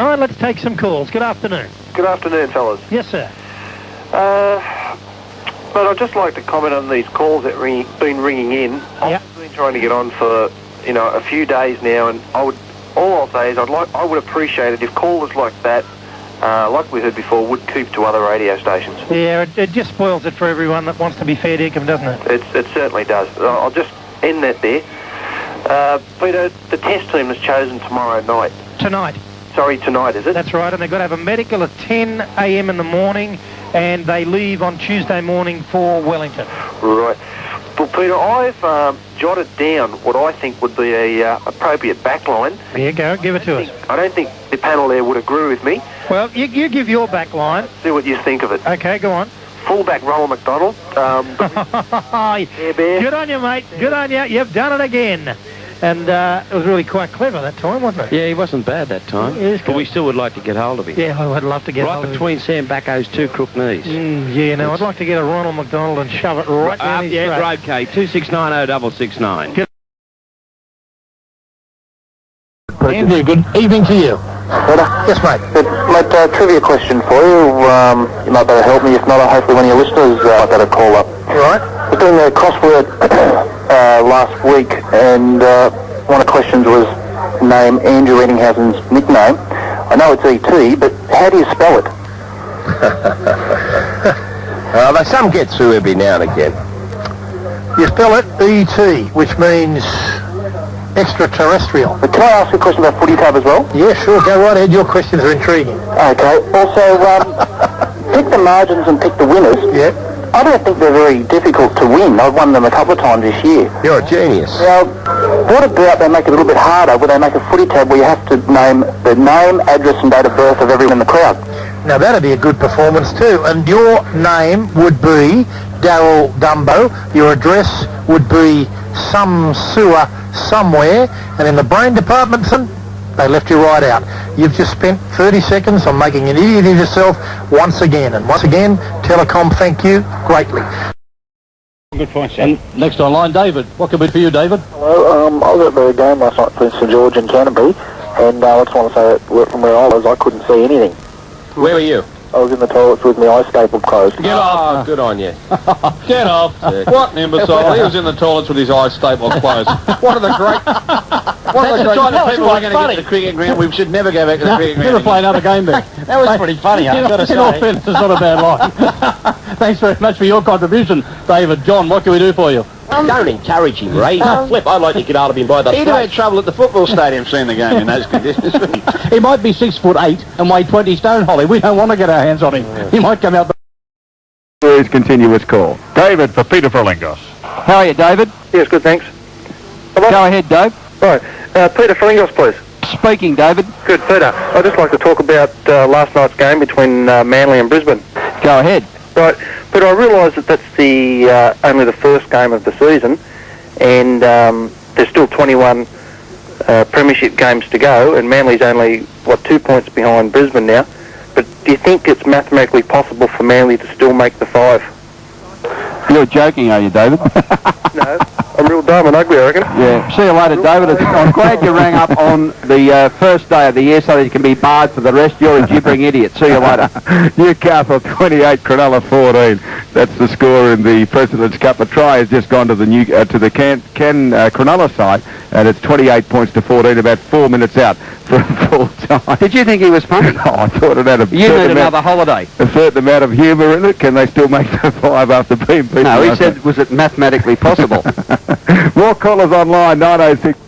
Right, let's take some calls. Good afternoon. Good afternoon, fellas. Yes, sir. But I'd just like to comment on these calls that been ringing in. Yep. I've been trying to get on for, a few days now, and all I'll say is I would appreciate it if callers like that, like we heard before, would keep to other radio stations. Yeah, it just spoils it for everyone that wants to be fair dinkum, doesn't it? It certainly does. I'll just end that there. Peter, the test team is chosen tomorrow night. Tonight. Sorry, tonight, is it? That's right, and they've got to have a medical at 10 a.m. in the morning, and they leave on Tuesday morning for Wellington. Right. Well, Peter, I've jotted down what I think would be a appropriate backline. There you go, give it to us. I don't think the panel there would agree with me. Well, you give your backline. See what you think of it. Okay, go on. Fullback Ronald McDonald. Good on you, mate. Good on you. You've done it again. And it was really quite clever that time, wasn't it? Yeah, he wasn't bad that time. But we still would like to get hold of him. Yeah, I would love to get hold of him. Right between Sam Bacco's two crook knees. I'd like to get a Ronald McDonald and shove it right down his throat. Yeah, okay. 2690669. Andrew, good evening to you. Peter? Yes, mate. Mate, trivia question for you. You might better help me. If not, hopefully one of your listeners might better call up. Right. We're doing a crossword last week, and one of the questions was name Andrew Ettinghausen's nickname. I know it's E.T., but how do you spell it? Some get through every now and again. You spell it E.T., which means extraterrestrial. But can I ask a question about footy tab as well? Yeah, sure. Go right ahead. Your questions are intriguing. Okay. Also, pick the margins and pick the winners. Yeah. I don't think they're very difficult to win. I've won them a couple of times this year. You're a genius. Now, what about they make it a little bit harder where they make a footy tab where you have to name the name, address and date of birth of everyone in the crowd? Now, that'd be a good performance too. And your name would be Darryl Dumbo. Your address would be some sewer somewhere. And in the brain department, they left you right out. You've just spent 30 seconds on making an idiot of yourself once again. And once again, Telecom, thank you greatly. Good point, Sam. And next online, David. What can we do for you, David? Hello, I was at the game last night for St George in Canterbury, and I just want to say that from where I was, I couldn't see anything. Where were you? I was in the toilets with my eye stapled closed. Get off. Good on you. Get off. What an imbecile. He was in the toilets with his eyes stapled closed. What are the great... What are the great... People are going to get to the cricket ground. We should never go back to the cricket ground. Never play another game there. That was pretty funny, I've got to say. In all fairness, it's not a bad line. Thanks very much for your contribution, David. John, what can we do for you? Don't encourage him, Ray. Flip, I'd like to get hold of him by the He'd have had trouble at the football stadium seeing the game in those conditions. He might be 6'8" and weigh 20 stone, Holly. We don't want to get our hands on him. He might come out... Please continuous call. David for Peter Ferlingos. How are you, David? Yes, good, thanks. Go ahead, Dave. Right, Peter Ferlingos, please. Speaking, David. Good, Peter. I'd just like to talk about last night's game between Manly and Brisbane. Go ahead. Right, but I realise that that's the only the first game of the season, and there's still 21 premiership games to go, and Manly's only, 2 points behind Brisbane now. But do you think it's mathematically possible for Manly to still make the 5? You're joking, are you, David? No, I'm real dumb and ugly, I reckon. Yeah. See you later, David. I'm glad you rang up on the first day of the year so that you can be barred for the rest. You're a gibbering idiot. See you later. Newcastle 28, Cronulla 14. That's the score in the President's Cup. A try has just gone to the Cronulla side, and it's 28 points to 14, about 4 minutes out from full time. Did you think he was funny? Oh, I thought it had You need another holiday. a certain amount of humour in it. Can they still make the 5 after being beaten? No, he said, was it mathematically possible? More callers online, 906.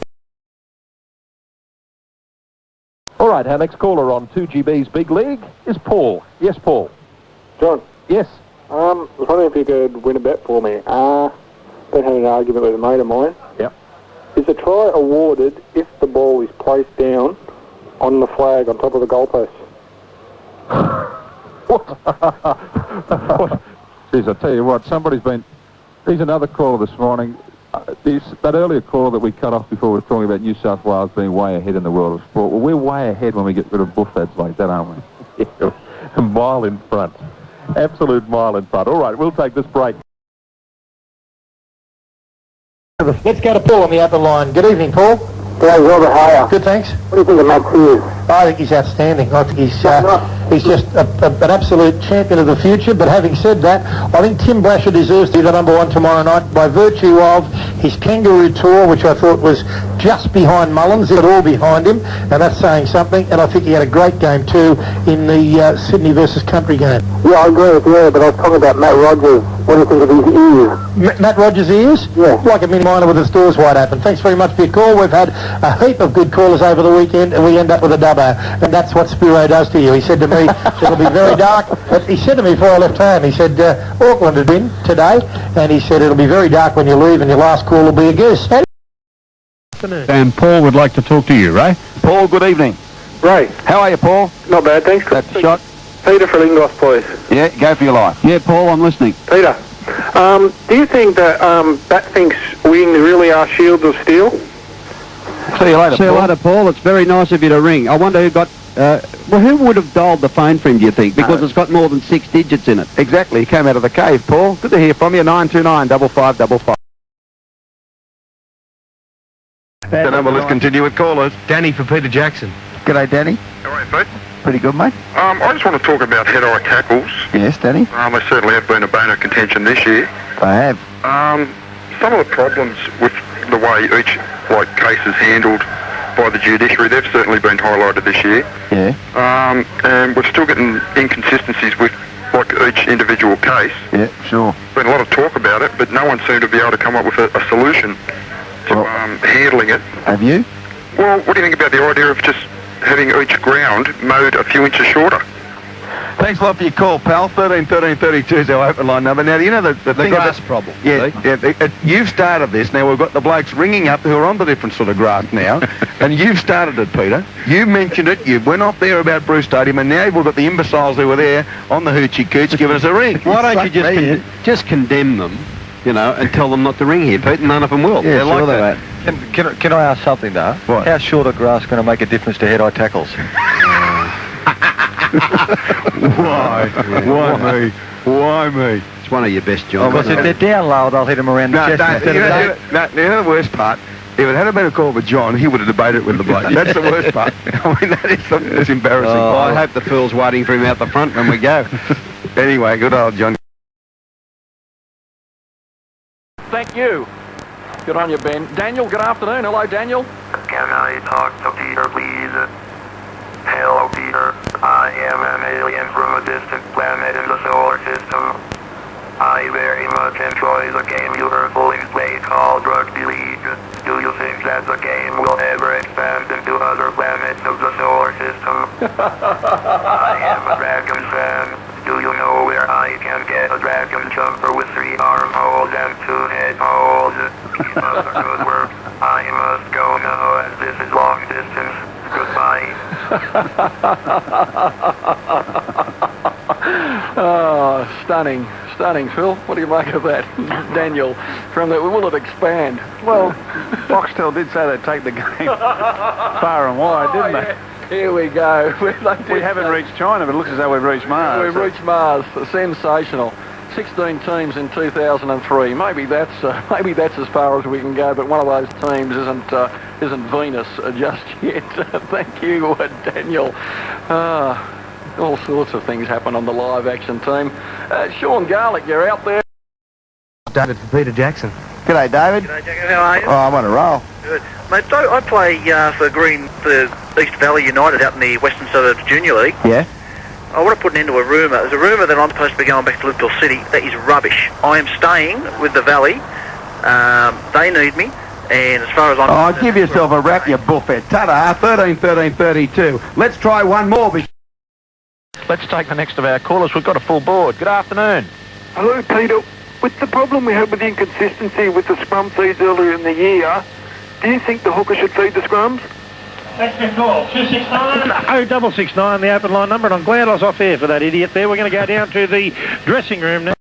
All right, our next caller on 2GB's Big League is Paul. Yes, Paul. John, Yes. I was wondering if you could win a bet for me. Been having an argument with a mate of mine. Yep. Is a try awarded if the ball is placed down on the flag on top of the goalpost? Geez, I tell you what, here's another caller this morning. That earlier caller that we cut off before we were talking about New South Wales being way ahead in the world of sport. Well, we're way ahead when we get rid of buffets like that, aren't we? A mile in front. Absolute mile in front. All right, we'll take this break. Let's go to Paul on the other line. Good evening, Paul. Yeah, Robert Hire. Good, thanks. What do you think of Matt Sears? I think he's outstanding. I think he's just an absolute champion of the future. But having said that, I think Tim Brasher deserves to be the number one tomorrow night by virtue of his Kangaroo Tour, which I thought was just behind Mullins, it all behind him, and that's saying something. And I think he had a great game too in the Sydney versus Country game. Yeah, I agree with you, but I was talking about Matt Rogers. What do you think of his ears? Matt Rogers' ears? Yeah. Like a mini miner with his doors wide open. Thanks very much for your call. We've had a heap of good callers over the weekend, and we end up with a dubbo. And that's what Spiro does to you. He said to me, it'll be very dark. But he said to me before I left home, he said, Auckland had been today, and he said it'll be very dark when you leave, and your last call will be a goose. And Paul would like to talk to you, Ray. Paul, good evening. Ray, How are you, Paul? not bad, thanks. That's a shot. Peter for Lingos, please. Yeah, go for your life. Yeah, Paul, I'm listening. Peter, do you think that Batfink's wings really are shields of steel? See you later, See you Paul. later, Paul. It's very nice of you to ring. I wonder who got... well, who would have dialed the phone for him, do you think? Because it's got more than 6 digits in it. Exactly. He came out of the cave, Paul. Good to hear from you. 929 5555. The number, let's continue with callers. Danny for Peter Jackson. G'day, Danny. All right, mate. Pretty good, mate. I just want to talk about head-eye tackles. Yes, Danny. They certainly have been a bone of contention this year. I have. Some of the problems with the way each case is handled by the judiciary, they've certainly been highlighted this year. Yeah. And we're still getting inconsistencies with each individual case. Yeah, sure. Been a lot of talk about it, but no one seemed to be able to come up with a solution to handling it. Have you? Well, what do you think about the idea of just having each ground mowed a few inches shorter? Thanks a lot for your call, pal. 1332 is our open line number. Now, you know the thing grass about... problem. Yeah, you've started this. Now, we've got the blokes ringing up who are on the different sort of grass now, and you've started it, Peter. You mentioned it. You went off there about Bruce Stadium, and now we've got the imbeciles who were there on the hoochie cooch giving us a ring. Why don't you just condemn them, you know, and tell them not to ring here, Pete, and none of them will. Yeah, They're like sure that. Can I ask something, though? What? How's shorter grass going to make a difference to head-eye tackles? Why? Why me? Why me? It's one of your best jobs. Because if they're down low, they'll hit them around the chest. You know the worst part? If it had been a call with John, he would have debated it with the bloke. That's the worst part. I mean, that is something that's embarrassing. Oh, I hope the fool's waiting for him out the front when we go. Anyway, good old John. Thank you. Good on you, Ben. Daniel, good afternoon. Hello, Daniel. Can I talk to Peter, please? Hello, Peter. I am an alien from a distant planet in the solar system. I very much enjoy the game you fully play called Rugby League. Do you think that the game will ever expand into other planets of the solar system? I am a Dragons fan. Do you know where I can get a dragon jumper with 3 armholes and 2 head holes? Keep up the good work. I must go now as this is long distance. Goodbye. Oh, stunning, Phil. What do you make of that? Daniel, from the will it expand? Well, Boxtel did say they'd take the game far and wide, didn't they? Here we go. We haven't reached China, but it looks as though we've reached Mars. We've reached Mars. Sensational. 16 teams in 2003. Maybe that's as far as we can go. But one of those teams isn't Venus just yet. Thank you, Daniel. All sorts of things happen on the live action team. Sean Garlick, you're out there. David for Peter Jackson. G'day, David. G'day, Jack. How are you? Oh, I'm on a roll. Good. Mate, so I play for the East Valley United out in the Western Suburbs Junior League. Yeah? I want to put an end to a rumour. There's a rumour that I'm supposed to be going back to Liverpool City. That is rubbish. I am staying with the Valley. They need me. And as far as I'm... Oh, give yourself a rap, you buffet. Ta-da, 1332. Let's try one more. Let's take the next of our callers. We've got a full board. Good afternoon. Hello, Peter. With the problem we had with the inconsistency with the scrum feeds earlier in the year, do you think the hooker should feed the scrums? Next call, 269 0669, the open line number, and I'm glad I was off air for that idiot there. We're going to go down to the dressing room now.